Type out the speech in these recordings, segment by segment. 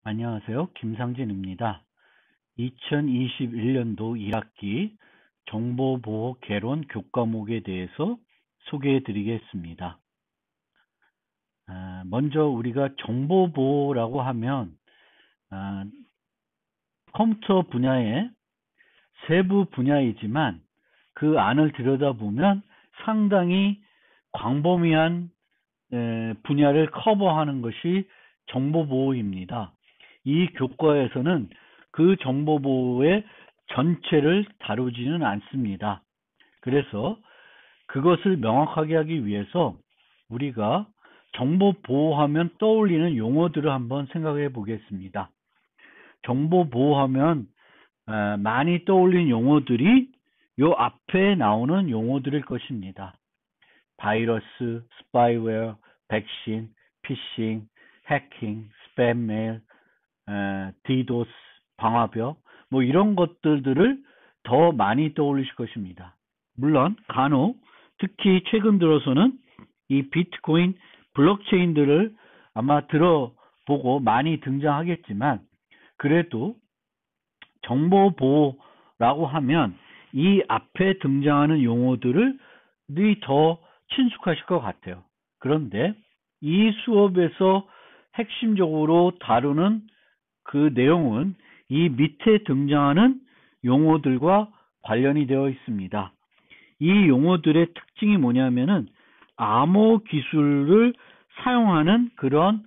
안녕하세요. 김상진입니다. 2021년도 1학기 정보보호 개론 교과목에 대해서 소개해 드리겠습니다. 먼저 우리가 정보보호라고 하면 컴퓨터 분야의 세부 분야이지만 그 안을 들여다보면 상당히 광범위한 분야를 커버하는 것이 정보보호입니다. 이 교과에서는 그 정보보호의 전체를 다루지는 않습니다. 그래서 그것을 명확하게 하기 위해서 우리가 정보보호하면 떠올리는 용어들을 한번 생각해 보겠습니다. 정보보호하면 많이 떠올리는 용어들이 요 앞에 나오는 용어들일 것입니다. 바이러스, 스파이웨어, 백신, 피싱, 해킹, 스팸 메일, 디도스, 방화벽, 뭐 이런 것들을 더 많이 떠올리실 것입니다. 물론 간혹 특히 최근 들어서는 이 비트코인, 블록체인들을 아마 들어보고 많이 등장하겠지만 그래도 정보보호라고 하면 이 앞에 등장하는 용어들이 더 친숙하실 것 같아요. 그런데 이 수업에서 핵심적으로 다루는 그 내용은 이 밑에 등장하는 용어들과 관련이 되어 있습니다. 이 용어들의 특징이 뭐냐면은 암호 기술을 사용하는 그런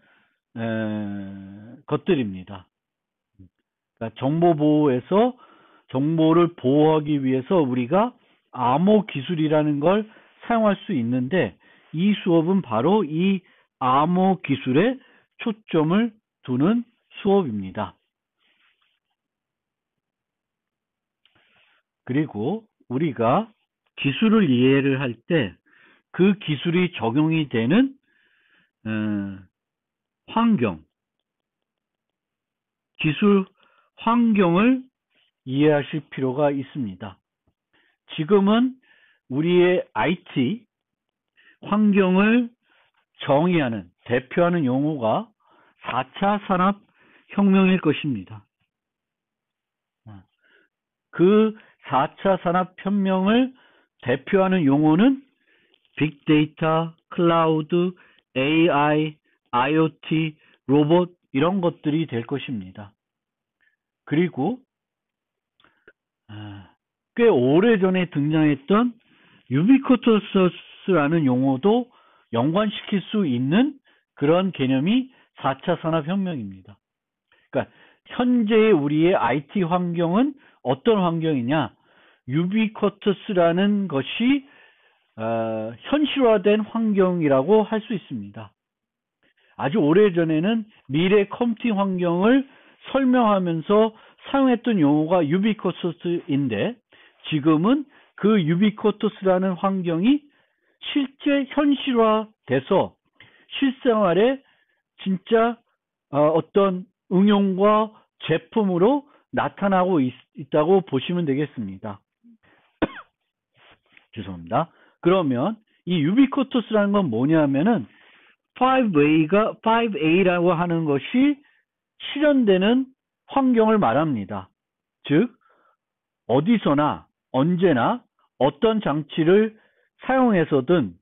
것들입니다. 그러니까 정보보호에서 정보를 보호하기 위해서 우리가 암호 기술이라는 걸 사용할 수 있는데 이 수업은 바로 이 암호 기술에 초점을 두는 수업입니다. 그리고 우리가 기술을 이해를 할 때 그 기술이 적용이 되는 환경, 기술 환경을 이해하실 필요가 있습니다. 지금은 우리의 IT 환경을 정의하는, 대표하는 용어가 4차 산업혁명일 것입니다. 그 4차 산업혁명을 대표하는 용어는 빅데이터, 클라우드, AI, IoT, 로봇 이런 것들이 될 것입니다. 그리고 꽤 오래전에 등장했던 유비쿼터스라는 용어도 연관시킬 수 있는 그런 개념이 4차 산업혁명입니다. 그러니까 현재의 우리의 IT 환경은 어떤 환경이냐? 유비쿼터스라는 것이 현실화된 환경이라고 할 수 있습니다. 아주 오래전에는 미래 컴퓨팅 환경을 설명하면서 사용했던 용어가 유비쿼터스인데 지금은 그 유비쿼터스라는 환경이 실제 현실화돼서 실생활에 진짜 어떤 응용과 제품으로 나타나고 있다고 보시면 되겠습니다. 죄송합니다. 그러면 이 유비쿼터스라는 건 뭐냐면은 5A라고 하는 것이 실현되는 환경을 말합니다. 즉 어디서나 언제나 어떤 장치를 사용해서든,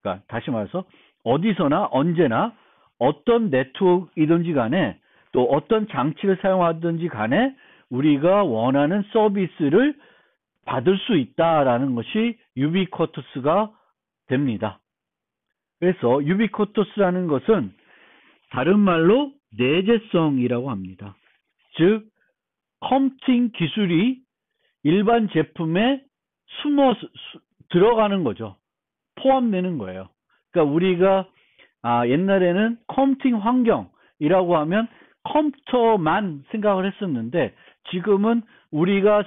그러니까 다시 말해서 어디서나 언제나 어떤 네트워크이든지 간에 또 어떤 장치를 사용하든지 간에 우리가 원하는 서비스를 받을 수 있다라는 것이 유비쿼터스가 됩니다. 그래서 유비쿼터스라는 것은 다른 말로 내재성이라고 합니다. 즉 컴퓨팅 기술이 일반 제품에 들어가는 거죠. 포함되는 거예요. 그러니까 우리가 옛날에는 컴퓨팅 환경이라고 하면 컴퓨터만 생각을 했었는데 지금은 우리가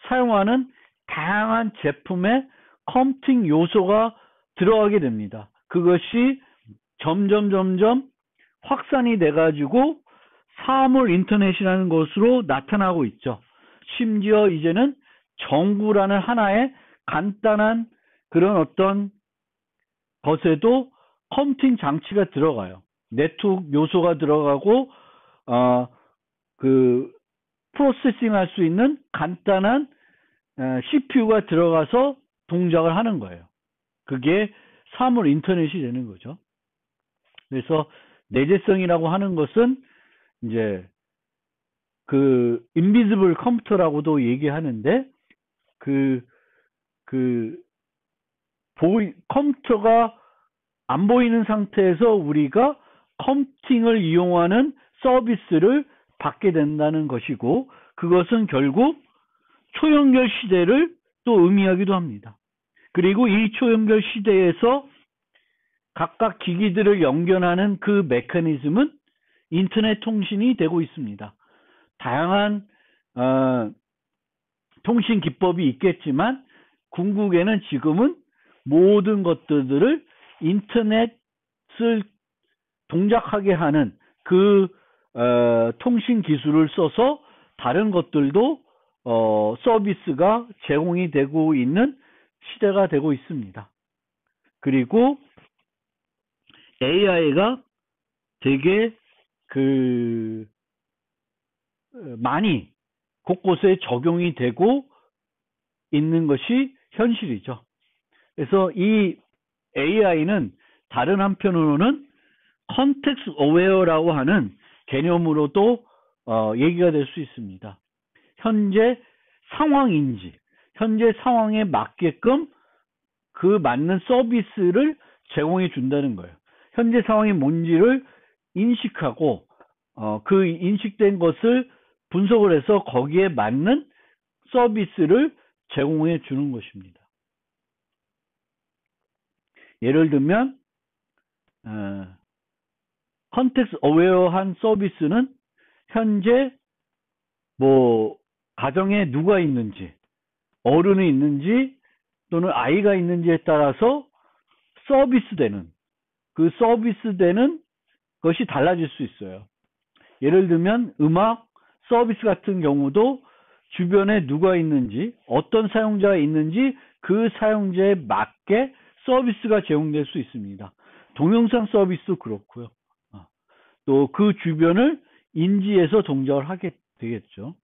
사용하는 다양한 제품에 컴퓨팅 요소가 들어가게 됩니다. 그것이 점점 확산이 돼가지고 사물 인터넷이라는 것으로 나타나고 있죠. 심지어 이제는 전구라는 하나의 간단한 그런 어떤 것에도 컴퓨팅 장치가 들어가요. 네트워크 요소가 들어가고 프로세싱 할 수 있는 간단한 CPU가 들어가서 동작을 하는 거예요. 그게 사물 인터넷이 되는 거죠. 그래서 내재성이라고 하는 것은 이제 그 인비지블 컴퓨터라고도 얘기하는데 컴퓨터가 안 보이는 상태에서 우리가 컴퓨팅을 이용하는 서비스를 받게 된다는 것이고, 그것은 결국 초연결 시대를 또 의미하기도 합니다. 그리고 이 초연결 시대에서 각각 기기들을 연결하는 그 메커니즘은 인터넷 통신이 되고 있습니다. 다양한 통신 기법이 있겠지만 궁극에는 지금은 모든 것들을 인터넷을 동작하게 하는 그 통신 기술을 써서 다른 것들도 서비스가 제공이 되고 있는 시대가 되고 있습니다. 그리고 AI가 되게 많이 곳곳에 적용이 되고 있는 것이 현실이죠. 그래서 이 AI는 다른 한편으로는 컨텍스트 어웨어라고 하는 개념으로도 얘기가 될 수 있습니다. 현재 상황 인지, 현재 상황에 맞게끔 그 맞는 서비스를 제공해 준다는 거예요. 현재 상황이 뭔지를 인식하고 그 인식된 것을 분석을 해서 거기에 맞는 서비스를 제공해 주는 것입니다. 예를 들면 컨텍스트 어웨어한 서비스는 현재 뭐 가정에 누가 있는지, 어른이 있는지 또는 아이가 있는지에 따라서 서비스되는 것이 달라질 수 있어요. 예를 들면 음악 서비스 같은 경우도 주변에 누가 있는지, 어떤 사용자가 있는지 그 사용자에 맞게 서비스가 제공될 수 있습니다. 동영상 서비스도 그렇고요. 또 그 주변을 인지해서 동작을 하게 되겠죠.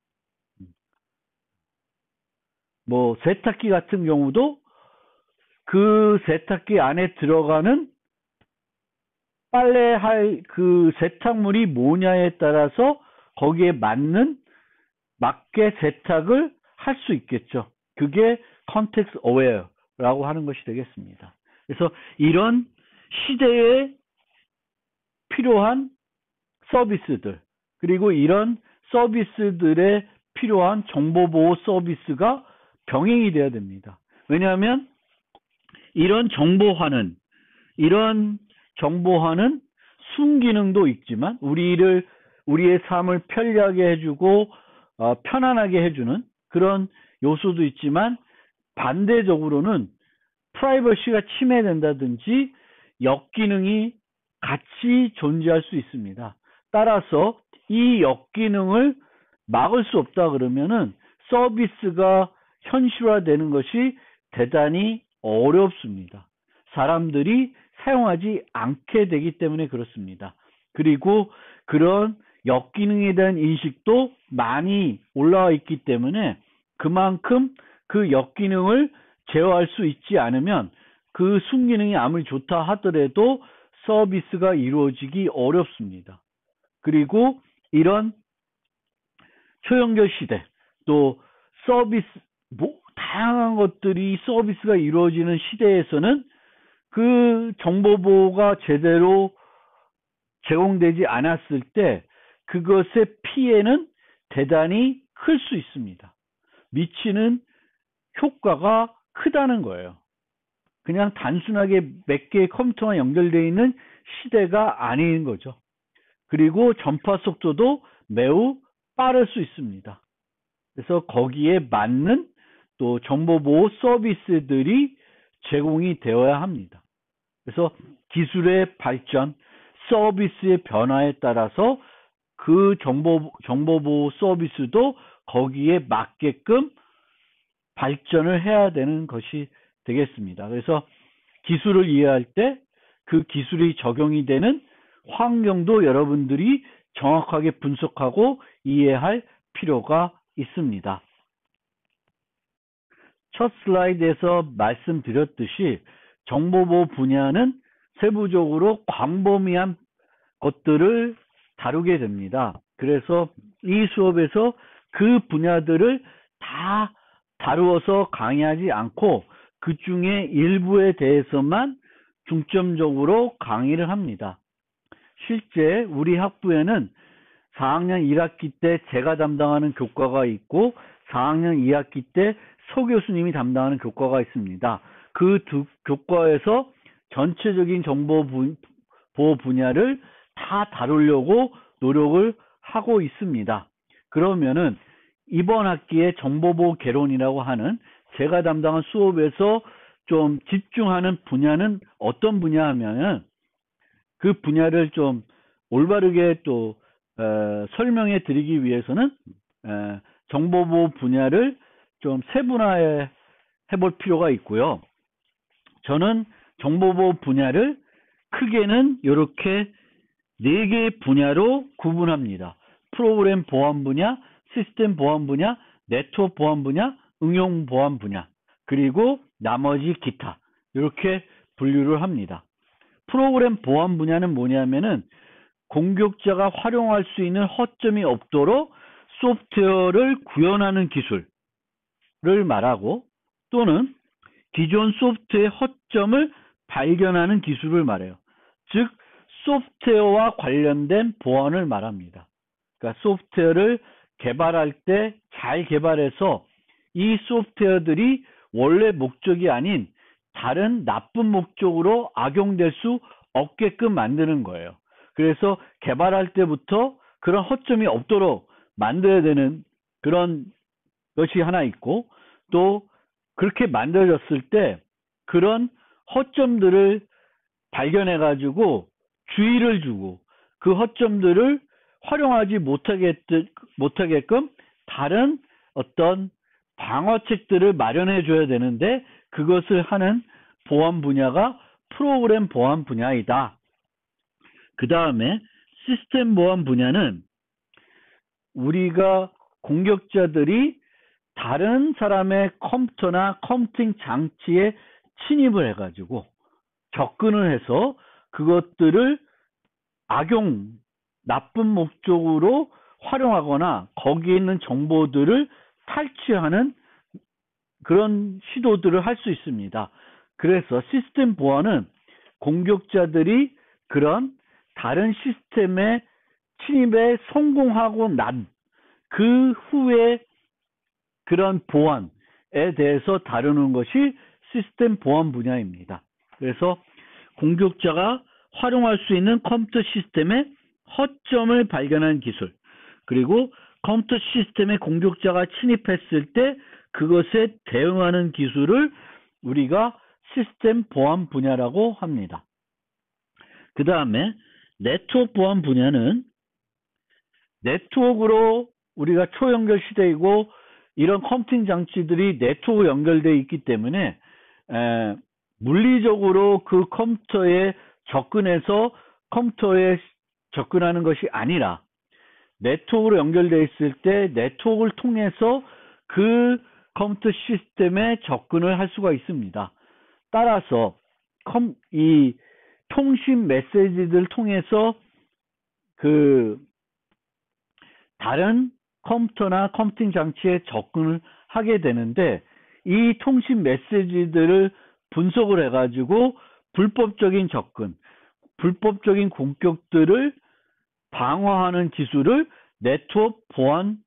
뭐 세탁기 같은 경우도 그 세탁기 안에 들어가는 빨래할 그 세탁물이 뭐냐에 따라서 거기에 맞게 세탁을 할 수 있겠죠. 그게 컨텍스트 어웨어라고 하는 것이 되겠습니다. 그래서 이런 시대에 필요한 서비스들, 그리고 이런 서비스들에 필요한 정보보호 서비스가 병행이 돼야 됩니다. 왜냐하면 이런 정보화는 순기능도 있지만 우리의 삶을 편리하게 해주고 편안하게 해주는 그런 요소도 있지만, 반대적으로는 프라이버시가 침해된다든지 역기능이 같이 존재할 수 있습니다. 따라서 이 역기능을 막을 수 없다 그러면은 서비스가 현실화되는 것이 대단히 어렵습니다. 사람들이 사용하지 않게 되기 때문에 그렇습니다. 그리고 그런 역기능에 대한 인식도 많이 올라와 있기 때문에 그만큼 그 역기능을 제어할 수 있지 않으면 그 순기능이 아무리 좋다 하더라도 서비스가 이루어지기 어렵습니다. 그리고 이런 초연결 시대, 또 다양한 것들이 서비스가 이루어지는 시대에서는 그 정보보호가 제대로 제공되지 않았을 때 그것의 피해는 대단히 클 수 있습니다. 미치는 효과가 크다는 거예요. 그냥 단순하게 몇 개의 컴퓨터만 연결되어 있는 시대가 아닌 거죠. 그리고 전파 속도도 매우 빠를 수 있습니다. 그래서 거기에 맞는 또 정보보호 서비스들이 제공이 되어야 합니다. 그래서 기술의 발전, 서비스의 변화에 따라서 그 정보보호 서비스도 거기에 맞게끔 발전을 해야 되는 것이 되겠습니다. 그래서 기술을 이해할 때 그 기술이 적용이 되는 환경도 여러분들이 정확하게 분석하고 이해할 필요가 있습니다. 첫 슬라이드에서 말씀드렸듯이 정보보호 분야는 세부적으로 광범위한 것들을 다루게 됩니다. 그래서 이 수업에서 그 분야들을 다 다루어서 강의하지 않고 그 중에 일부에 대해서만 중점적으로 강의를 합니다. 실제 우리 학부에는 4학년 1학기 때 제가 담당하는 교과가 있고 4학년 2학기 때 서 교수님이 담당하는 교과가 있습니다. 그 두 교과에서 전체적인 정보 보호 분야를 다 다루려고 노력을 하고 있습니다. 그러면은 이번 학기에 정보보호 개론이라고 하는 제가 담당한 수업에서 좀 집중하는 분야는 어떤 분야 하면은 그 분야를 좀 올바르게 또 설명해 드리기 위해서는 정보보호 분야를 좀 세분화해 볼 필요가 있고요. 저는 정보보호 분야를 크게는 이렇게 4개의 분야로 구분합니다. 프로그램 보안 분야, 시스템 보안 분야, 네트워크 보안 분야, 응용 보안 분야, 그리고 나머지 기타 이렇게 분류를 합니다. 프로그램 보안 분야는 뭐냐면은 공격자가 활용할 수 있는 허점이 없도록 소프트웨어를 구현하는 기술을 말하고 또는 기존 소프트웨어의 허점을 발견하는 기술을 말해요. 즉 소프트웨어와 관련된 보안을 말합니다. 그러니까 소프트웨어를 개발할 때 잘 개발해서 이 소프트웨어들이 원래 목적이 아닌 다른 나쁜 목적으로 악용될 수 없게끔 만드는 거예요. 그래서 개발할 때부터 그런 허점이 없도록 만들어야 되는 그런 것이 하나 있고 또 그렇게 만들어졌을 때 그런 허점들을 발견해 가지고 주의를 주고 그 허점들을 활용하지 못하게끔 다른 어떤 방어책들을 마련해 줘야 되는데 그것을 하는 보안 분야가 프로그램 보안 분야이다. 그 다음에 시스템 보안 분야는 우리가 공격자들이 다른 사람의 컴퓨터나 컴퓨팅 장치에 침입을 해가지고 접근을 해서 그것들을 나쁜 목적으로 활용하거나 거기에 있는 정보들을 탈취하는 그런 시도들을 할 수 있습니다. 그래서 시스템 보안은 공격자들이 그런 다른 시스템의 침입에 성공하고 난 그 후에 그런 보안에 대해서 다루는 것이 시스템 보안 분야입니다. 그래서 공격자가 활용할 수 있는 컴퓨터 시스템의 허점을 발견하는 기술, 그리고 컴퓨터 시스템에 공격자가 침입했을 때 그것에 대응하는 기술을 우리가 시스템 보안 분야라고 합니다. 그 다음에 네트워크 보안 분야는 네트워크로 우리가 초연결 시대이고 이런 컴퓨팅 장치들이 네트워크 연결되어 있기 때문에 물리적으로 그 컴퓨터에 접근해서 컴퓨터에 접근하는 것이 아니라 네트워크로 연결되어 있을 때 네트워크를 통해서 그 컴퓨터 시스템에 접근을 할 수가 있습니다. 따라서 이 통신 메시지들을 통해서 그 다른 컴퓨터나 컴퓨팅 장치에 접근을 하게 되는데 이 통신 메시지들을 분석을 해가지고 불법적인 접근, 불법적인 공격들을 방어하는 기술을 네트워크 보안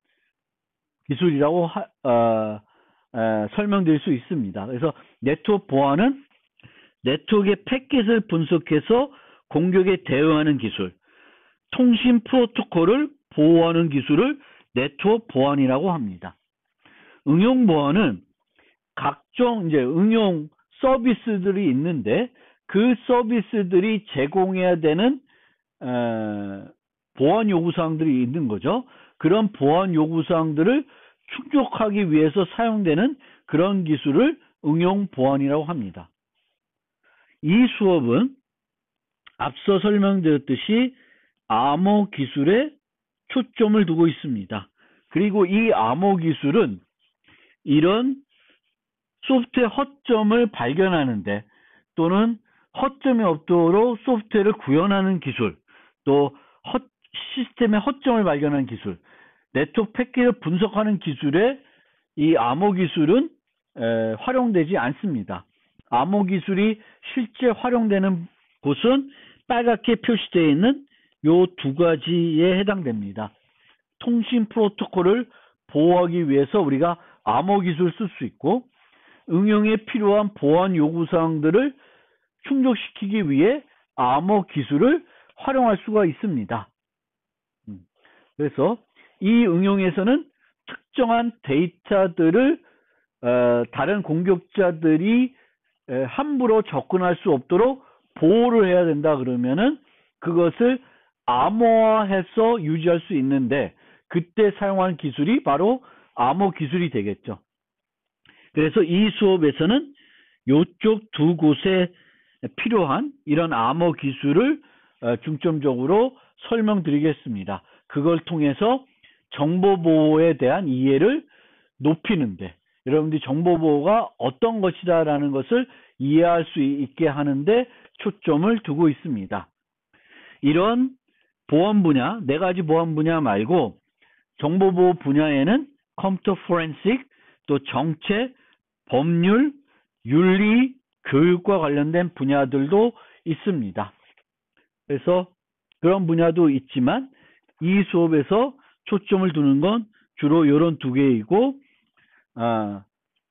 기술이라고 설명드릴 수 있습니다. 그래서 네트워크 보안은 네트워크의 패킷을 분석해서 공격에 대응하는 기술, 통신 프로토콜을 보호하는 기술을 네트워크 보안이라고 합니다. 응용 보안은 각종 이제 응용 서비스들이 있는데 그 서비스들이 제공해야 되는 보안 요구사항들이 있는 거죠. 그런 보안 요구사항들을 충족하기 위해서 사용되는 그런 기술을 응용 보안이라고 합니다. 이 수업은 앞서 설명드렸듯이 암호 기술의 초점을 두고 있습니다. 그리고 이 암호 기술은 이런 소프트웨어 허점을 발견하는데 또는 허점이 없도록 소프트웨어를 구현하는 기술, 또 시스템의 허점을 발견하는 기술, 네트워크 패킷을 분석하는 기술에 이 암호 기술은 활용되지 않습니다. 암호 기술이 실제 활용되는 곳은 빨갛게 표시되어 있는 요 두 가지에 해당됩니다. 통신 프로토콜을 보호하기 위해서 우리가 암호 기술을 쓸 수 있고, 응용에 필요한 보안 요구사항들을 충족시키기 위해 암호 기술을 활용할 수가 있습니다. 그래서 이 응용에서는 특정한 데이터들을 다른 공격자들이 함부로 접근할 수 없도록 보호를 해야 된다 그러면은 그것을 암호화해서 유지할 수 있는데, 그때 사용한 기술이 바로 암호 기술이 되겠죠. 그래서 이 수업에서는 이쪽 두 곳에 필요한 이런 암호 기술을 중점적으로 설명드리겠습니다. 그걸 통해서 정보보호에 대한 이해를 높이는데, 여러분들이 정보보호가 어떤 것이다 라는 것을 이해할 수 있게 하는데 초점을 두고 있습니다. 이런 보안 분야, 네 가지 보안 분야 말고 정보보호 분야에는 컴퓨터 포렌식, 또 정책, 법률, 윤리, 교육과 관련된 분야들도 있습니다. 그래서 그런 분야도 있지만 이 수업에서 초점을 두는 건 주로 이런 두 개이고,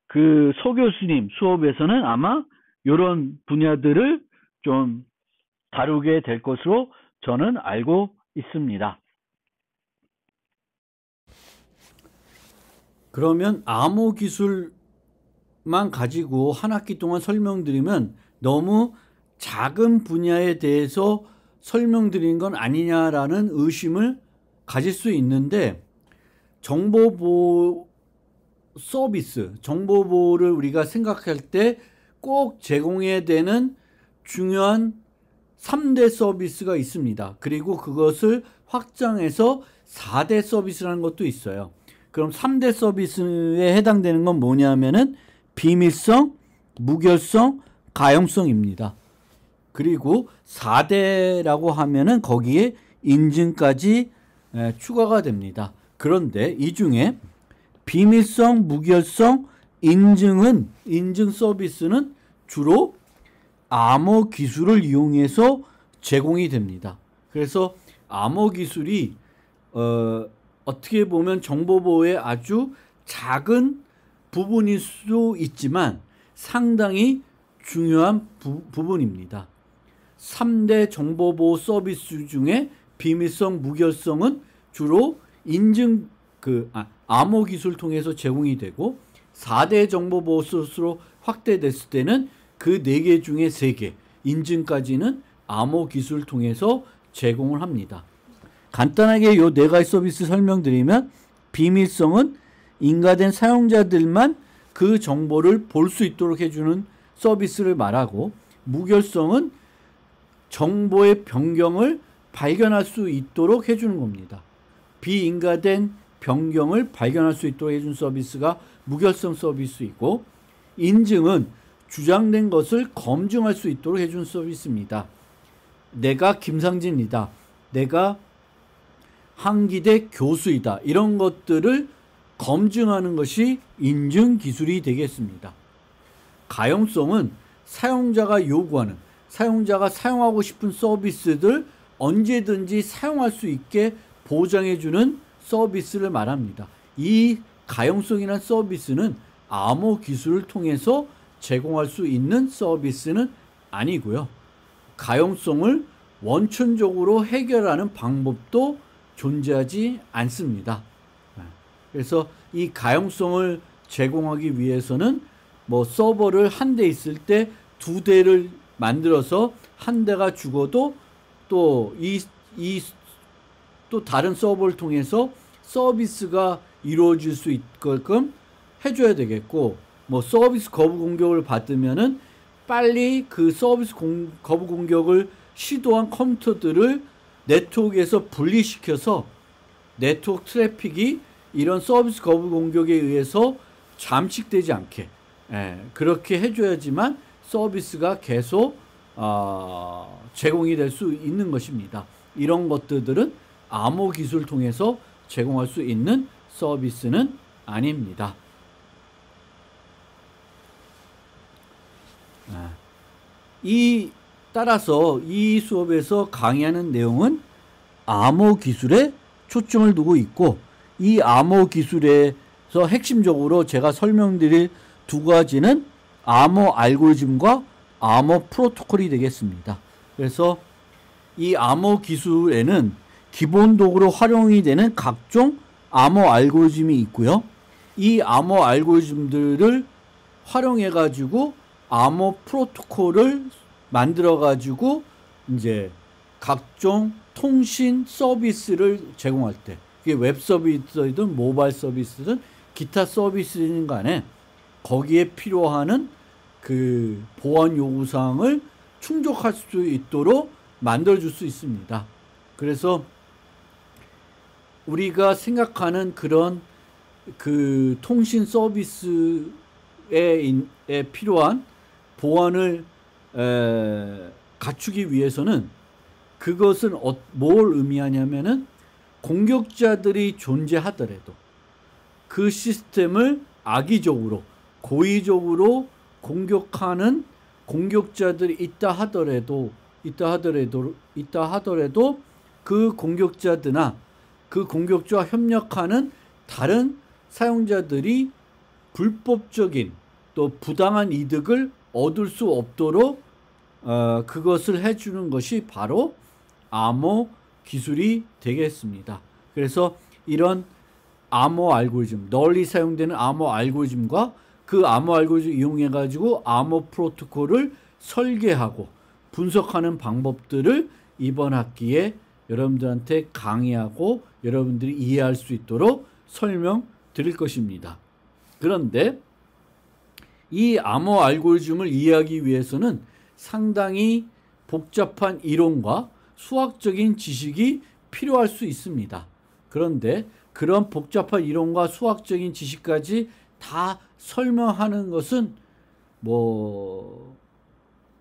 그 서 교수님 수업에서는 아마 이런 분야들을 좀 다루게 될 것으로 저는 알고 있습니다. 그러면 암호 기술만 가지고 한 학기 동안 설명드리면 너무 작은 분야에 대해서 설명드린 건 아니냐라는 의심을 가질 수 있는데, 정보보호 서비스, 정보보호를 우리가 생각할 때 꼭 제공해야 되는 중요한 3대 서비스가 있습니다. 그리고 그것을 확장해서 4대 서비스라는 것도 있어요. 그럼 3대 서비스에 해당되는 건 뭐냐면은 비밀성, 무결성, 가용성입니다. 그리고 4대라고 하면은 거기에 인증까지 추가가 됩니다. 그런데 이 중에 비밀성, 무결성, 인증 서비스는 주로 암호 기술을 이용해서 제공이 됩니다. 그래서 암호 기술이 어떻게 보면 정보보호의 아주 작은 부분일 수 있지만 상당히 중요한 부분입니다. 3대 정보보호 서비스 중에 비밀성, 무결성은 주로 암호 기술 통해서 제공이 되고, 4대 정보보호 서비스로 확대됐을 때는 그 4개 중에 3개, 인증까지는 암호 기술을 통해서 제공을 합니다. 간단하게 이 4가지 서비스 설명드리면, 비밀성은 인가된 사용자들만 그 정보를 볼 수 있도록 해주는 서비스를 말하고, 무결성은 정보의 변경을 발견할 수 있도록 해주는 겁니다. 비인가된 변경을 발견할 수 있도록 해준 서비스가 무결성 서비스이고, 인증은 주장된 것을 검증할 수 있도록 해준 서비스입니다. 내가 김상진이다, 내가 한기대 교수이다, 이런 것들을 검증하는 것이 인증 기술이 되겠습니다. 가용성은 사용자가 요구하는, 사용자가 사용하고 싶은 서비스들 언제든지 사용할 수 있게 보장해주는 서비스를 말합니다. 이 가용성이라는 서비스는 암호 기술을 통해서 제공할 수 있는 서비스는 아니고요. 가용성을 원천적으로 해결하는 방법도 존재하지 않습니다. 그래서 이 가용성을 제공하기 위해서는 서버를 한 대 있을 때 2대를 만들어서 한 대가 죽어도 또 또 다른 서버를 통해서 서비스가 이루어질 수 있게끔 해줘야 되겠고, 서비스 거부 공격을 받으면은 빨리 그 서비스 거부 공격을 시도한 컴퓨터들을 네트워크에서 분리시켜서 네트워크 트래픽이 이런 서비스 거부 공격에 의해서 잠식되지 않게 그렇게 해줘야지만 서비스가 계속 제공이 될 수 있는 것입니다. 이런 것들은 암호 기술을 통해서 제공할 수 있는 서비스는 아닙니다. 따라서 이 수업에서 강의하는 내용은 암호 기술에 초점을 두고 있고, 이 암호 기술에서 핵심적으로 제가 설명드릴 두 가지는 암호 알고리즘과 암호 프로토콜이 되겠습니다. 그래서 이 암호 기술에는 기본 도구로 활용이 되는 각종 암호 알고리즘이 있고요. 이 암호 알고리즘들을 활용해 가지고 암호 프로토콜을 만들어 가지고 이제 각종 통신 서비스를 제공할 때, 그게 웹 서비스든 모바일 서비스든 기타 서비스든 간에 거기에 필요한 그 보안 요구사항을 충족할 수 있도록 만들어 줄 수 있습니다. 그래서 우리가 생각하는 그런 그 통신 서비스에 필요한 보안을 갖추기 위해서는, 그것은 뭘 의미하냐면은 공격자들이 존재하더라도 그 시스템을 악의적으로 고의적으로 공격하는 공격자들이 있다 하더라도 그 공격자들이나 그 공격자와 협력하는 다른 사용자들이 불법적인 또 부당한 이득을 얻을 수 없도록 그것을 해주는 것이 바로 암호 기술이 되겠습니다. 그래서 이런 암호 알고리즘, 널리 사용되는 암호 알고리즘과 그 암호 알고리즘을 이용해 가지고 암호 프로토콜을 설계하고 분석하는 방법들을 이번 학기에 여러분들한테 강의하고 여러분들이 이해할 수 있도록 설명드릴 것입니다. 그런데 이 암호 알고리즘을 이해하기 위해서는 상당히 복잡한 이론과 수학적인 지식이 필요할 수 있습니다. 그런데 그런 복잡한 이론과 수학적인 지식까지 다 설명하는 것은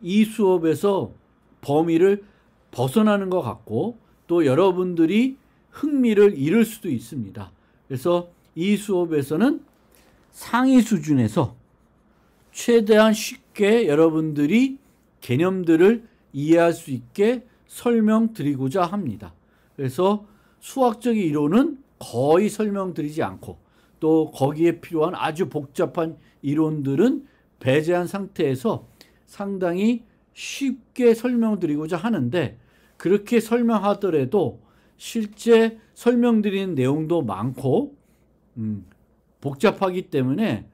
이 수업에서 범위를 벗어나는 것 같고, 또 여러분들이 흥미를 잃을 수도 있습니다. 그래서 이 수업에서는 상위 수준에서 최대한 쉽게 여러분들이 개념들을 이해할 수 있게 설명드리고자 합니다. 그래서 수학적인 이론은 거의 설명드리지 않고, 또 거기에 필요한 아주 복잡한 이론들은 배제한 상태에서 상당히 쉽게 설명드리고자 하는데, 그렇게 설명하더라도 실제 설명드리는 내용도 많고 복잡하기 때문에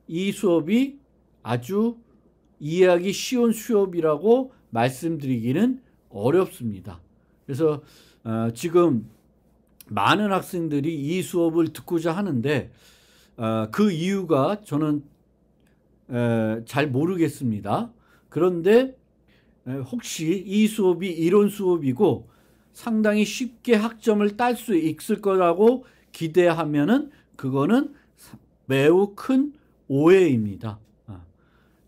이 수업이 아주 이해하기 쉬운 수업이라고 말씀드리기는 어렵습니다. 그래서 지금 많은 학생들이 이 수업을 듣고자 하는데 그 이유가 저는 잘 모르겠습니다. 그런데 혹시 이 수업이 이론 수업이고 상당히 쉽게 학점을 딸 수 있을 거라고 기대하면은 그거는 매우 큰 오해입니다.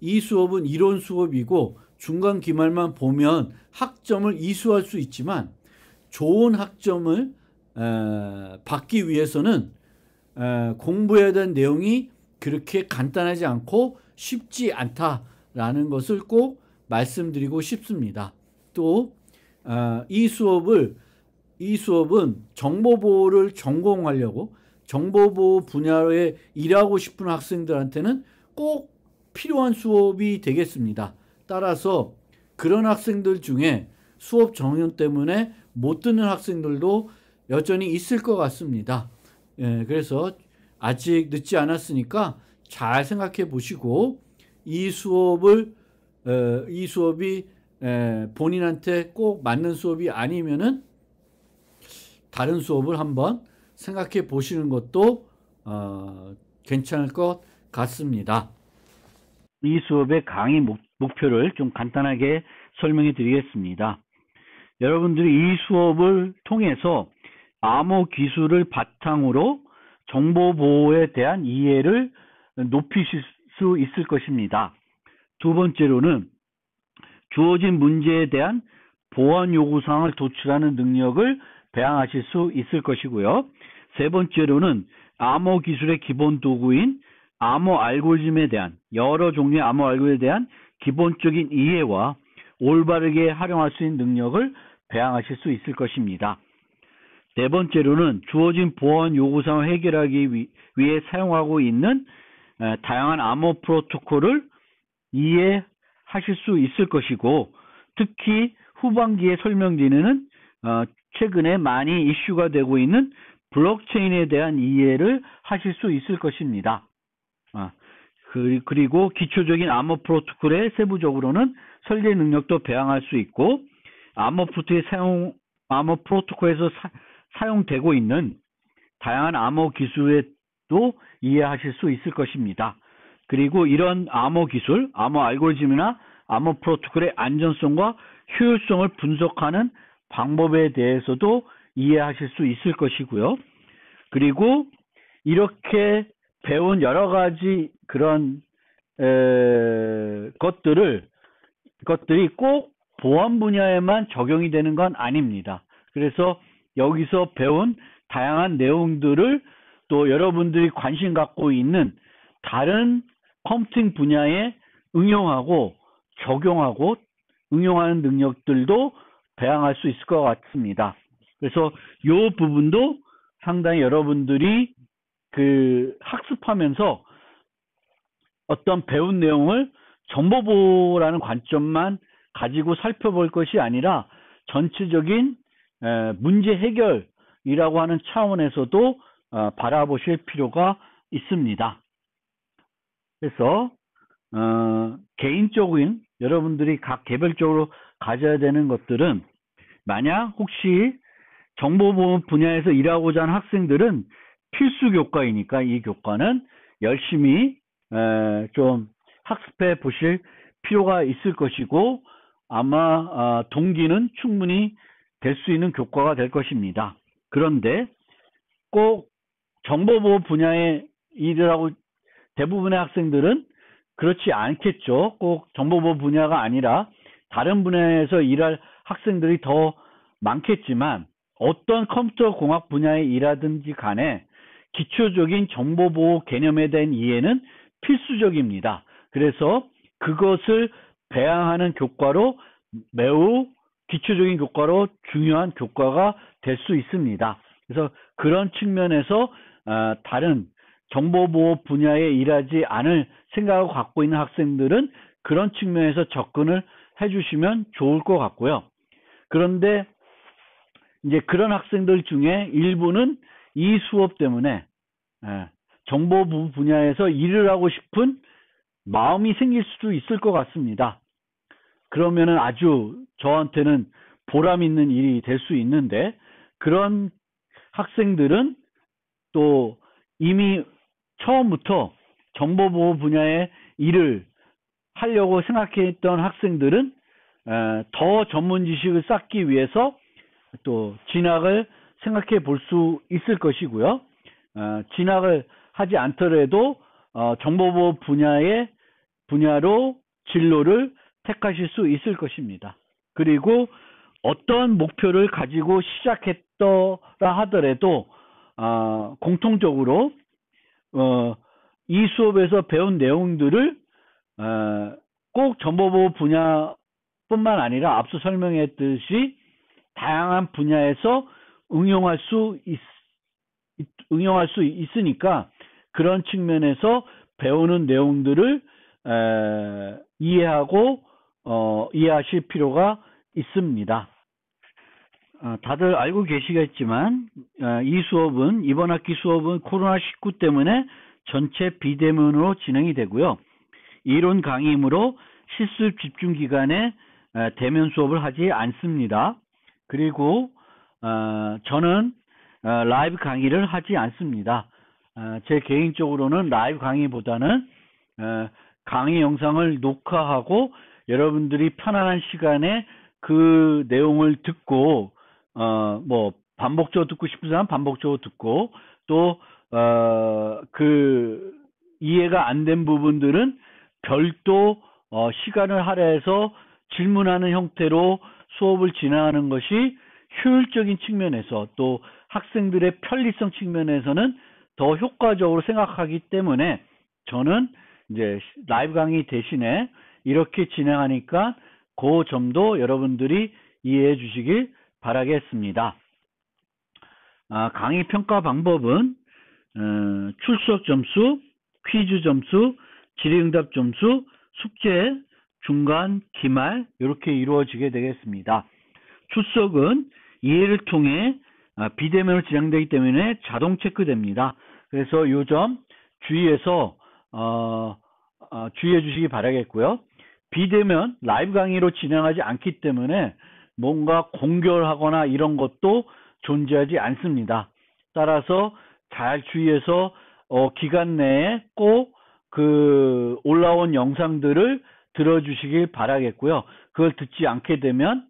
이 수업은 이론 수업이고 중간 기말만 보면 학점을 이수할 수 있지만, 좋은 학점을 받기 위해서는 공부해야 되는 내용이 그렇게 간단하지 않고 쉽지 않다라는 것을 꼭 말씀드리고 싶습니다. 또 이 수업은 정보보호를 전공하려고 정보보호 분야에 일하고 싶은 학생들한테는 꼭 필요한 수업이 되겠습니다. 따라서 그런 학생들 중에 수업 정연 때문에 못 듣는 학생들도 여전히 있을 것 같습니다. 그래서 아직 늦지 않았으니까 잘 생각해 보시고 이 수업이 본인한테 꼭 맞는 수업이 아니면은 다른 수업을 한번 생각해 보시는 것도 괜찮을 것 같습니다. 이 수업의 강의 목표를 좀 간단하게 설명해 드리겠습니다. 여러분들이 이 수업을 통해서 암호 기술을 바탕으로 정보 보호에 대한 이해를 높이실 수 있을 것입니다. 두 번째로는 주어진 문제에 대한 보안 요구사항을 도출하는 능력을 배양하실 수 있을 것이고요. 세 번째로는 암호 기술의 기본 도구인 암호 알고리즘에 대한 여러 종류의 암호 알고리즘에 대한 기본적인 이해와 올바르게 활용할 수 있는 능력을 배양하실 수 있을 것입니다. 네 번째로는 주어진 보안 요구사항을 해결하기 위해 사용하고 있는 다양한 암호 프로토콜을 이해하실 수 있을 것이고, 특히 후반기에 설명드리는 최근에 많이 이슈가 되고 있는 블록체인에 대한 이해를 하실 수 있을 것입니다. 그리고 기초적인 암호 프로토콜의 세부적으로는 설계 능력도 배양할 수 있고, 암호 프로토콜에서 사용되고 있는 다양한 암호 기술에도 이해하실 수 있을 것입니다. 그리고 이런 암호 기술, 암호 알고리즘이나 암호 프로토콜의 안전성과 효율성을 분석하는 방법에 대해서도 이해하실 수 있을 것이고요. 그리고 이렇게 배운 여러 가지 그런 것들이 꼭 보안 분야에만 적용이 되는 건 아닙니다. 그래서 여기서 배운 다양한 내용들을 또 여러분들이 관심 갖고 있는 다른 컴퓨팅 분야에 응용하고 적용하고 응용하는 능력들도 배양할 수 있을 것 같습니다. 그래서 이 부분도 상당히 여러분들이 학습하면서 어떤 배운 내용을 정보보호라는 관점만 가지고 살펴볼 것이 아니라 전체적인 문제 해결이라고 하는 차원에서도 바라보실 필요가 있습니다. 그래서 개인적인 여러분들이 각 개별적으로 가져야 되는 것들은, 만약 혹시 정보보호 분야에서 일하고자 하는 학생들은 필수 교과이니까 이 교과는 열심히 좀 학습해 보실 필요가 있을 것이고, 아마 동기는 충분히 될 수 있는 교과가 될 것입니다. 그런데 꼭 정보보호 분야에 일을 하고 대부분의 학생들은 그렇지 않겠죠. 꼭 정보보호 분야가 아니라 다른 분야에서 일할 학생들이 더 많겠지만, 어떤 컴퓨터 공학 분야에 일하든지 간에 기초적인 정보보호 개념에 대한 이해는 필수적입니다. 그래서 그것을 배양하는 교과로 매우 기초적인 교과로 중요한 교과가 될 수 있습니다. 그래서 그런 측면에서 다른 정보보호 분야에 일하지 않을 생각을 갖고 있는 학생들은 그런 측면에서 접근을 해주시면 좋을 것 같고요. 그런데 이제 그런 학생들 중에 일부는 이 수업 때문에 정보보호 분야에서 일을 하고 싶은 마음이 생길 수도 있을 것 같습니다. 그러면은 아주 저한테는 보람 있는 일이 될 수 있는데, 그런 학생들은 또 이미 처음부터 정보보호 분야의 일을 하려고 생각했던 학생들은 더 전문 지식을 쌓기 위해서 또 진학을 생각해 볼 수 있을 것이고요. 진학을 하지 않더라도 정보보호 분야로 진로를 택하실 수 있을 것입니다. 그리고 어떤 목표를 가지고 시작했더라 하더라도 공통적으로 이 수업에서 배운 내용들을 꼭 정보보호 분야뿐만 아니라 앞서 설명했듯이 다양한 분야에서 응용할 수 있으니까, 그런 측면에서 배우는 내용들을 이해하실 필요가 있습니다. 다들 알고 계시겠지만 이번 학기 수업은 코로나19 때문에 전체 비대면으로 진행이 되고요. 이론 강의이므로 실습 집중 기간에 대면 수업을 하지 않습니다. 그리고 저는 라이브 강의를 하지 않습니다. 제 개인적으로는 라이브 강의보다는 강의 영상을 녹화하고 여러분들이 편안한 시간에 그 내용을 듣고 반복적으로 듣고 싶은 사람 반복적으로 듣고, 또 그 이해가 안 된 부분들은 별도 시간을 할애해서 질문하는 형태로 수업을 진행하는 것이 효율적인 측면에서, 또 학생들의 편리성 측면에서는 더 효과적으로 생각하기 때문에 저는 이제 라이브 강의 대신에 이렇게 진행하니까 그 점도 여러분들이 이해해 주시길 바라겠습니다. 강의 평가 방법은 출석 점수, 퀴즈 점수, 질의응답 점수, 숙제, 중간, 기말 이렇게 이루어지게 되겠습니다. 출석은 이해를 통해 비대면으로 진행되기 때문에 자동 체크됩니다. 그래서 이 점 주의해서 주의해 주시기 바라겠고요. 비대면 라이브 강의로 진행하지 않기 때문에 뭔가 공결하거나 이런 것도 존재하지 않습니다. 따라서 잘 주의해서 기간 내에 꼭 그 올라온 영상들을 들어주시길 바라겠고요. 그걸 듣지 않게 되면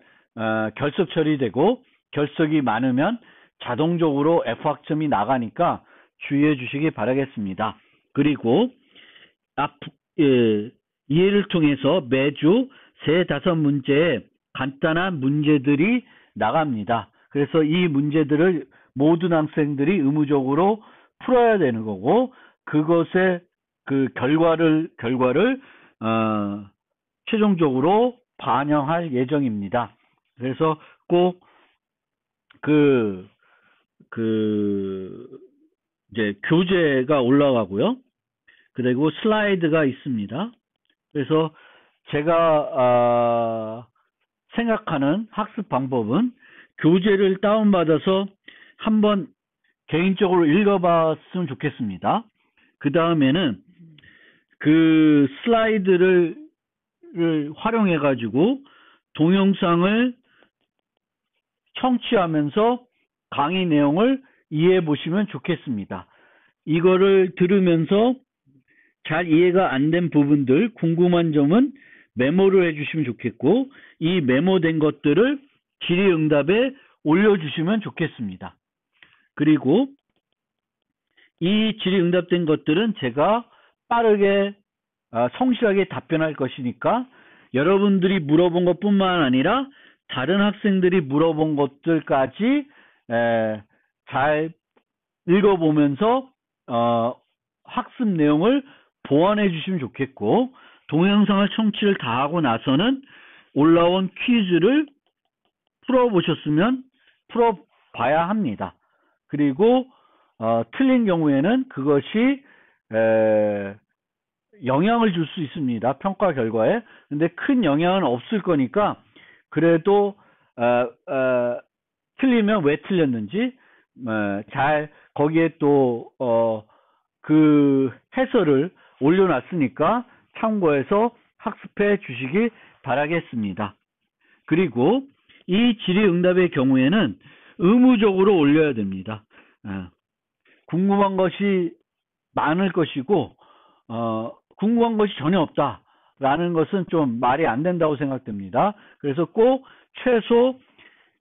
결석 처리되고, 결석이 많으면 자동적으로 F학점이 나가니까 주의해 주시기 바라겠습니다. 그리고 이해를 통해서 매주 3-5문제의 간단한 문제들이 나갑니다. 그래서 이 문제들을 모든 학생들이 의무적으로 풀어야 되는 거고, 그것의 그 결과를 최종적으로 반영할 예정입니다. 그래서 꼭 이제 교재가 올라가고요. 그리고 슬라이드가 있습니다. 그래서 제가 생각하는 학습 방법은 교재를 다운받아서 한번 개인적으로 읽어봤으면 좋겠습니다. 그 다음에는 그 슬라이드를 활용해 가지고 동영상을 청취하면서 강의 내용을 이해해 보시면 좋겠습니다. 이거를 들으면서 잘 이해가 안 된 부분들, 궁금한 점은 메모를 해주시면 좋겠고, 이 메모된 것들을 질의응답에 올려주시면 좋겠습니다. 그리고 이 질의응답된 것들은 제가 빠르게 성실하게 답변할 것이니까 여러분들이 물어본 것뿐만 아니라 다른 학생들이 물어본 것들까지 잘 읽어보면서 학습 내용을 보완해 주시면 좋겠고, 동영상을 청취를 다 하고 나서는 올라온 퀴즈를 풀어봐야 합니다. 그리고 틀린 경우에는 그것이 영향을 줄 수 있습니다. 평가 결과에. 근데 큰 영향은 없을 거니까, 그래도 틀리면 왜 틀렸는지 잘 거기에 또 그 해설을 올려놨으니까 참고해서 학습해 주시기 바라겠습니다. 그리고 이 질의응답의 경우에는 의무적으로 올려야 됩니다. 궁금한 것이 많을 것이고 궁금한 것이 전혀 없다라는 것은 좀 말이 안 된다고 생각됩니다. 그래서 꼭 최소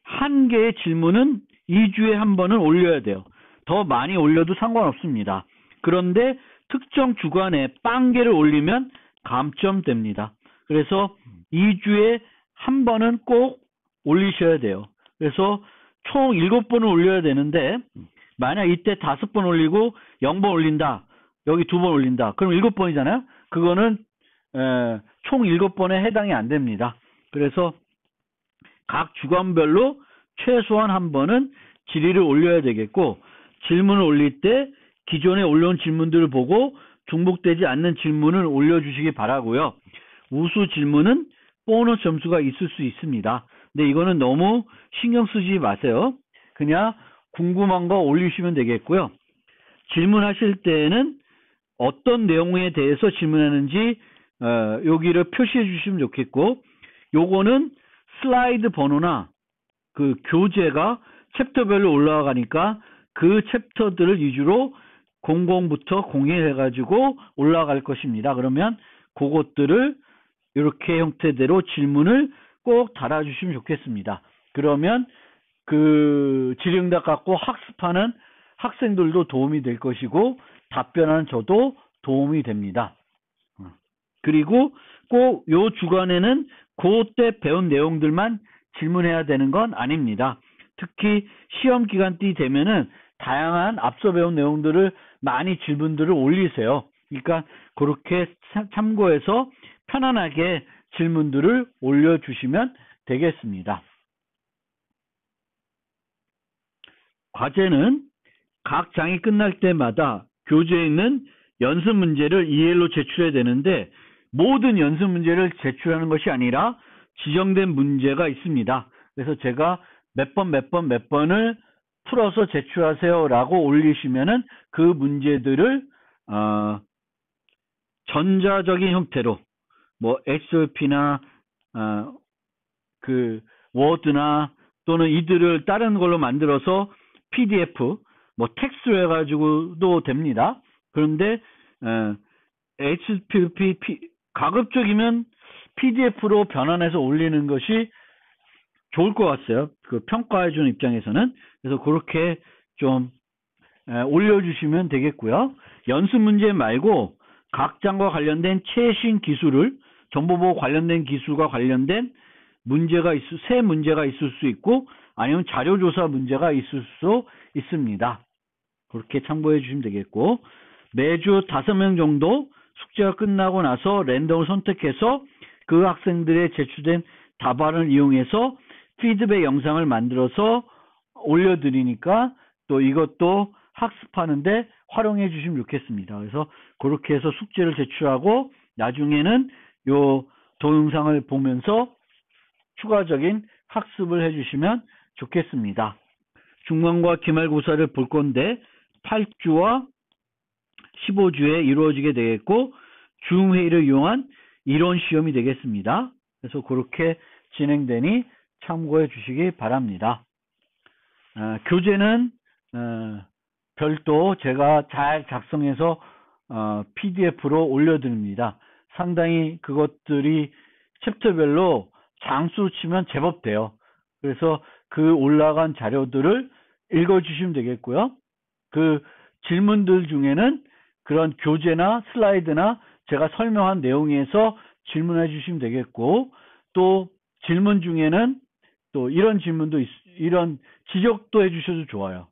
1개의 질문은 2주에 한 번은 올려야 돼요. 더 많이 올려도 상관없습니다. 그런데 특정 주간에 0개를 올리면 감점됩니다. 그래서 2주에 한 번은 꼭 올리셔야 돼요. 그래서 총 7번을 올려야 되는데, 만약 이때 5번 올리고 0번 올린다, 여기 2번 올린다, 그럼 7번이잖아요. 그거는 총 7번에 해당이 안 됩니다. 그래서 각 주간별로 최소한 한 번은 질의를 올려야 되겠고, 질문을 올릴 때 기존에 올려온 질문들을 보고 중복되지 않는 질문을 올려주시기 바라고요. 우수 질문은 보너스 점수가 있을 수 있습니다. 근데 이거는 너무 신경 쓰지 마세요. 그냥 궁금한 거 올리시면 되겠고요. 질문하실 때는 어떤 내용에 대해서 질문하는지 여기를 표시해 주시면 좋겠고, 요거는 슬라이드 번호나 그 교재가 챕터별로 올라가니까 그 챕터들을 위주로 00부터 01 해가지고 올라갈 것입니다. 그러면 그것들을 이렇게 형태대로 질문을 꼭 달아주시면 좋겠습니다. 그러면 그 질의응답 갖고 학습하는 학생들도 도움이 될 것이고 답변하는 저도 도움이 됩니다. 그리고 꼭 요 주간에는 그때 배운 내용들만 질문해야 되는 건 아닙니다. 특히 시험 기간이 되면은 다양한 앞서 배운 내용들을 많이 질문들을 올리세요. 그러니까 그렇게 참고해서 편안하게 질문들을 올려주시면 되겠습니다. 과제는 각 장이 끝날 때마다 교재에 있는 연습 문제를 EL로 제출해야 되는데 모든 연습 문제를 제출하는 것이 아니라 지정된 문제가 있습니다. 그래서 제가 몇 번을 풀어서 제출하세요 라고 올리시면은 그 문제들을 전자적인 형태로 뭐 XLP나 그 워드나 또는 이들을 다른 걸로 만들어서 PDF 뭐 텍스트로 해가지고도 됩니다. 그런데 HTTP 가급적이면 PDF로 변환해서 올리는 것이 좋을 것 같아요. 그 평가해주는 입장에서는. 그래서 그렇게 좀 올려주시면 되겠고요. 연습 문제 말고 각 장과 관련된 최신 기술을 정보보호 관련된 기술과 관련된 문제가 새 문제가 있을 수 있고 아니면 자료조사 문제가 있을 수 있습니다. 그렇게 참고해 주시면 되겠고 매주 5명 정도 숙제가 끝나고 나서 랜덤을 선택해서 그 학생들의 제출된 답안을 이용해서 피드백 영상을 만들어서 올려드리니까 또 이것도 학습하는데 활용해 주시면 좋겠습니다. 그래서 그렇게 해서 숙제를 제출하고 나중에는 요 동영상을 보면서 추가적인 학습을 해주시면 좋겠습니다. 중간과 기말고사를 볼 건데 8주와 15주에 이루어지게 되겠고 중회의를 이용한 이론 시험이 되겠습니다. 그래서 그렇게 진행되니 참고해 주시기 바랍니다. 교재는 별도 제가 잘 작성해서 PDF로 올려드립니다. 상당히 그것들이 챕터별로 장수로 치면 제법 돼요. 그래서 그 올라간 자료들을 읽어주시면 되겠고요. 그 질문들 중에는 그런 교재나 슬라이드나 제가 설명한 내용에서 질문해 주시면 되겠고 또 질문 중에는 또 이런 질문도 이런 지적도 해주셔도 좋아요.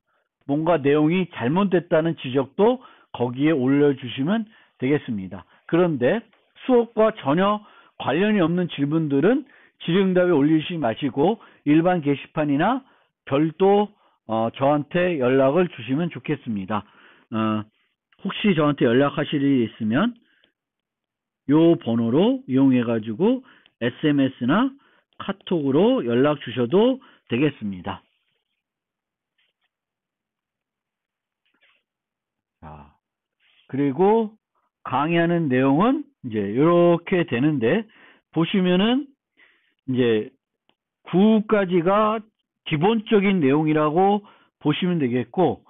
뭔가 내용이 잘못됐다는 지적도 거기에 올려주시면 되겠습니다. 그런데 수업과 전혀 관련이 없는 질문들은 질의응답에 올리시지 마시고 일반 게시판이나 별도 저한테 연락을 주시면 좋겠습니다. 혹시 저한테 연락하실 일이 있으면 요 번호로 이용해 가지고 SMS나 카톡으로 연락 주셔도 되겠습니다. 자, 그리고 강의하는 내용은 이제 이렇게 되는데 보시면은 이제 9까지가 기본적인 내용이라고 보시면 되겠고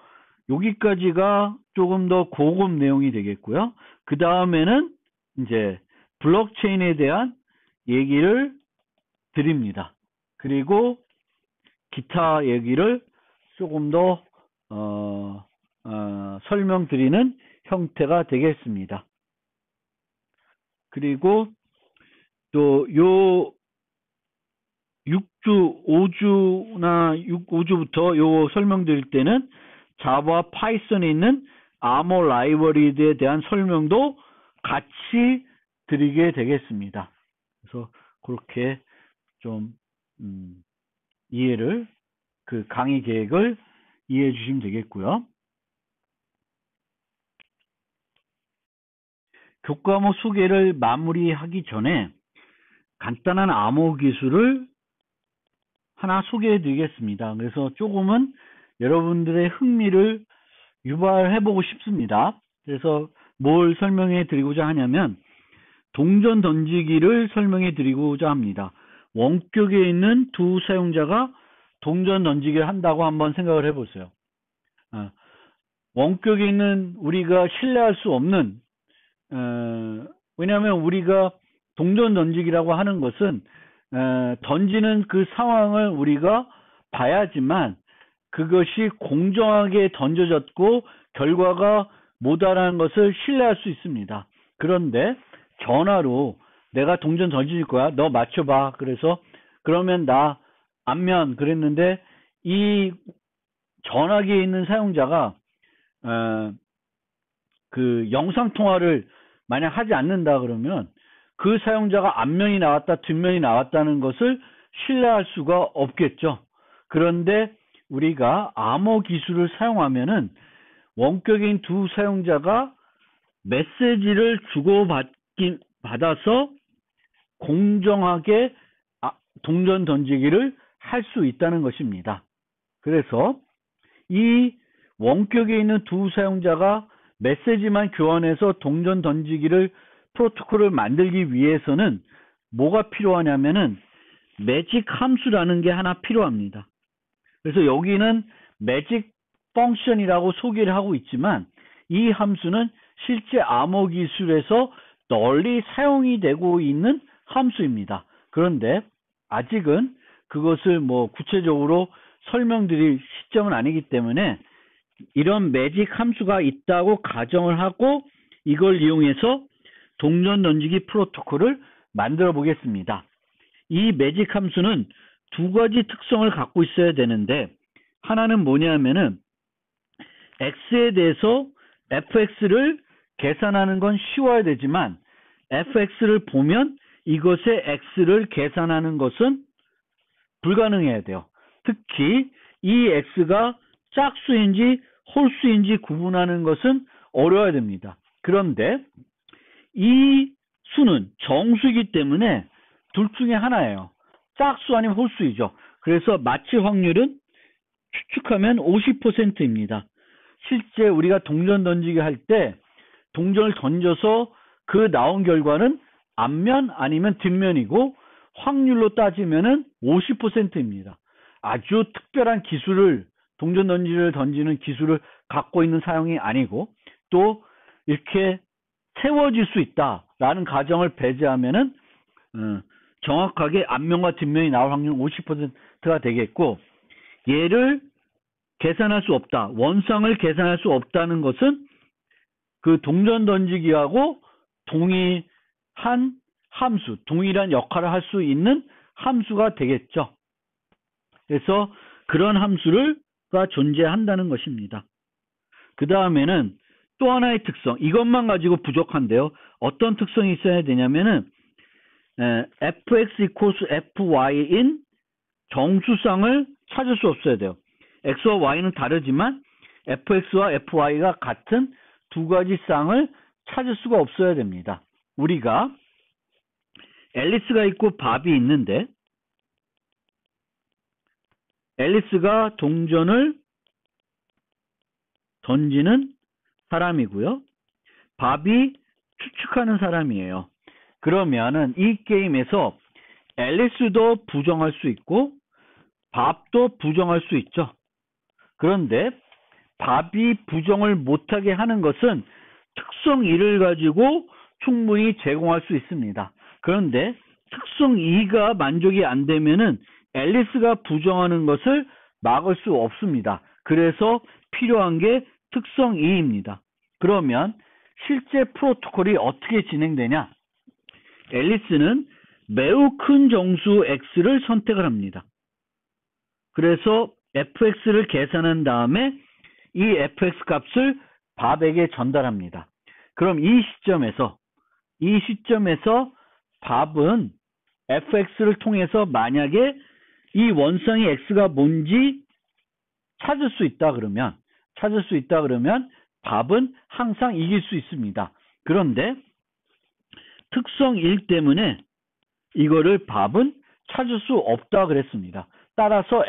여기까지가 조금 더 고급 내용이 되겠고요. 그 다음에는 이제 블록체인에 대한 얘기를 드립니다. 그리고 기타 얘기를 조금 더 설명드리는 형태가 되겠습니다. 그리고 또 요 6주, 5주부터 요 설명드릴 때는 자바 파이썬에 있는 아머 라이브러리에 대한 설명도 같이 드리게 되겠습니다. 그래서 그렇게 좀 이해를 그 강의 계획을 이해해 주시면 되겠고요. 교과목 소개를 마무리하기 전에 간단한 암호 기술을 하나 소개해 드리겠습니다. 그래서 조금은 여러분들의 흥미를 유발해 보고 싶습니다. 그래서 뭘 설명해 드리고자 하냐면 동전 던지기를 설명해 드리고자 합니다. 원격에 있는 두 사용자가 동전 던지기를 한다고 한번 생각을 해 보세요. 원격에 있는 우리가 신뢰할 수 없는 왜냐하면 우리가 동전 던지기라고 하는 것은 던지는 그 상황을 우리가 봐야지만 그것이 공정하게 던져졌고 결과가 뭐다라는 것을 신뢰할 수 있습니다. 그런데 전화로 내가 동전 던질 거야. 너 맞춰봐. 그래서 그러면 나 안면 그랬는데 이 전화기에 있는 사용자가 그 영상 통화를 만약 하지 않는다 그러면 그 사용자가 앞면이 나왔다 뒷면이 나왔다는 것을 신뢰할 수가 없겠죠. 그런데 우리가 암호 기술을 사용하면은 원격인 두 사용자가 메시지를 받아서 공정하게 동전 던지기를 할 수 있다는 것입니다. 그래서 이 원격에 있는 두 사용자가 메시지만 교환해서 동전 던지기를 프로토콜을 만들기 위해서는 뭐가 필요하냐면은 매직 함수라는 게 하나 필요합니다. 그래서 여기는 매직 펑션이라고 소개를 하고 있지만 이 함수는 실제 암호 기술에서 널리 사용이 되고 있는 함수입니다. 그런데 아직은 그것을 구체적으로 설명드릴 시점은 아니기 때문에 이런 매직 함수가 있다고 가정을 하고 이걸 이용해서 동전 던지기 프로토콜을 만들어 보겠습니다. 이 매직 함수는 두 가지 특성을 갖고 있어야 되는데 하나는 뭐냐면은 x에 대해서 fx를 계산하는 건 쉬워야 되지만 fx를 보면 이것의 x를 계산하는 것은 불가능해야 돼요. 특히 이 x가 짝수인지 홀수인지 구분하는 것은 어려워야 됩니다. 그런데 이 수는 정수이기 때문에 둘 중에 하나예요. 짝수 아니면 홀수이죠. 그래서 맞힐 확률은 추측하면 50%입니다. 실제 우리가 동전 던지기 할 때 동전을 던져서 그 나온 결과는 앞면 아니면 뒷면이고 확률로 따지면은 50%입니다. 아주 특별한 기술을 동전 던지기를 던지는 기술을 갖고 있는 사용이 아니고 또 이렇게 세워질 수 있다라는 가정을 배제하면은 정확하게 앞면과 뒷면이 나올 확률은 50%가 되겠고 얘를 계산할 수 없다. 원상을 계산할 수 없다는 것은 그 동전 던지기하고 동일한 함수, 동일한 역할을 할 수 있는 함수가 되겠죠. 그래서 그런 함수가 존재한다는 것입니다. 그 다음에는 또 하나의 특성, 이것만 가지고 부족한데요. 어떤 특성이 있어야 되냐면은 fx equals fy인 정수쌍을 찾을 수 없어야 돼요. x와 y는 다르지만 fx와 fy가 같은 두 가지 쌍을 찾을 수가 없어야 됩니다. 우리가 앨리스가 있고 밥이 있는데 앨리스가 동전을 던지는 사람이고요. 밥이 추측하는 사람이에요. 그러면은 이 게임에서 앨리스도 부정할 수 있고 밥도 부정할 수 있죠. 그런데 밥이 부정을 못하게 하는 것은 특성 1을 가지고 충분히 제공할 수 있습니다. 그런데 특성 2가 만족이 안 되면은 앨리스가 부정하는 것을 막을 수 없습니다. 그래서 필요한 게 특성 2입니다. 그러면 실제 프로토콜이 어떻게 진행되냐? 앨리스는 매우 큰 정수 x를 선택을 합니다. 그래서 fx를 계산한 다음에 이 fx 값을 밥에게 전달합니다. 그럼 이 시점에서 밥은 fx를 통해서 만약에 이 원상의 x가 뭔지 찾을 수 있다 그러면 밥은 항상 이길 수 있습니다. 그런데 특성 1 때문에 이거를 밥은 찾을 수 없다 그랬습니다. 따라서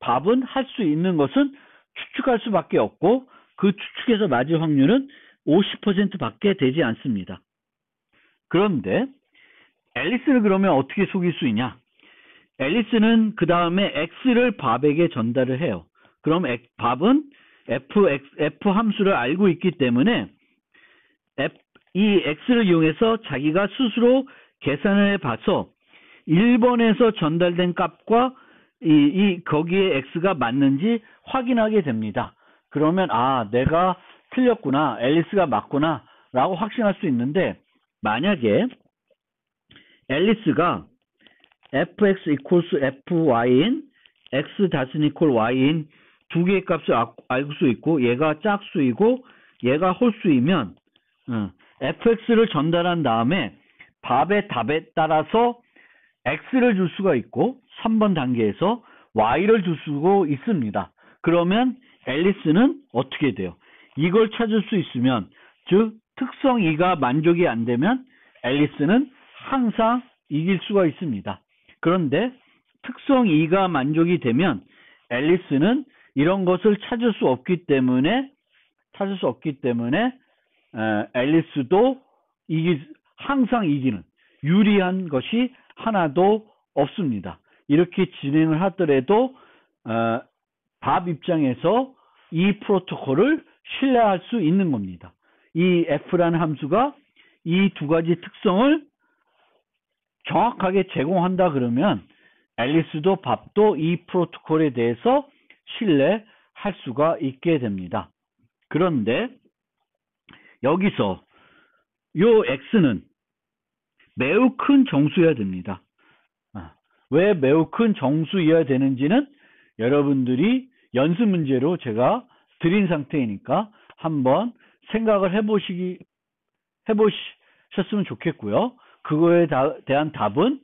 밥은 할 수 있는 것은 추측할 수밖에 없고 그 추측에서 맞을 확률은 50%밖에 되지 않습니다. 그런데 앨리스를 그러면 어떻게 속일 수 있냐? 앨리스는 그 다음에 x를 밥에게 전달을 해요. 그럼 밥은 f 함수를 알고 있기 때문에 이 x를 이용해서 자기가 스스로 계산을 해봐서 1번에서 전달된 값과 거기에 x가 맞는지 확인하게 됩니다. 그러면 내가 틀렸구나, 앨리스가 맞구나 라고 확신할 수 있는데, 만약에 앨리스가 fx equals fy인 x 다슨 equal y인 두 개의 값을 알 수 있고, 얘가 짝수이고 얘가 홀수이면 fx를 전달한 다음에 밥의 답에 따라서 x를 줄 수가 있고 3번 단계에서 y를 줄 수가 있습니다. 그러면 앨리스는 어떻게 돼요? 이걸 찾을 수 있으면, 즉 특성 2가 만족이 안 되면 앨리스는 항상 이길 수가 있습니다. 그런데 특성 2가 만족이 되면 앨리스는 이런 것을 찾을 수 없기 때문에 앨리스도 항상 이기는 유리한 것이 하나도 없습니다. 이렇게 진행을 하더라도 밥 입장에서 이 프로토콜을 신뢰할 수 있는 겁니다. 이 f라는 함수가 이 두 가지 특성을 정확하게 제공한다 그러면 앨리스도 밥도 이 프로토콜에 대해서 신뢰할 수가 있게 됩니다. 그런데 여기서 요 x는 매우 큰 정수여야 됩니다. 왜 매우 큰 정수여야 되는지는 여러분들이 연습 문제로 제가 드린 상태이니까 한번 생각을 해보셨으면 좋겠고요. 그거에 대한 답은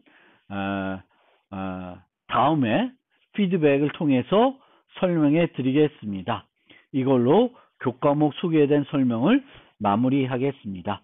다음에 피드백을 통해서 설명해 드리겠습니다. 이걸로 교과목 소개에 대한 설명을 마무리하겠습니다.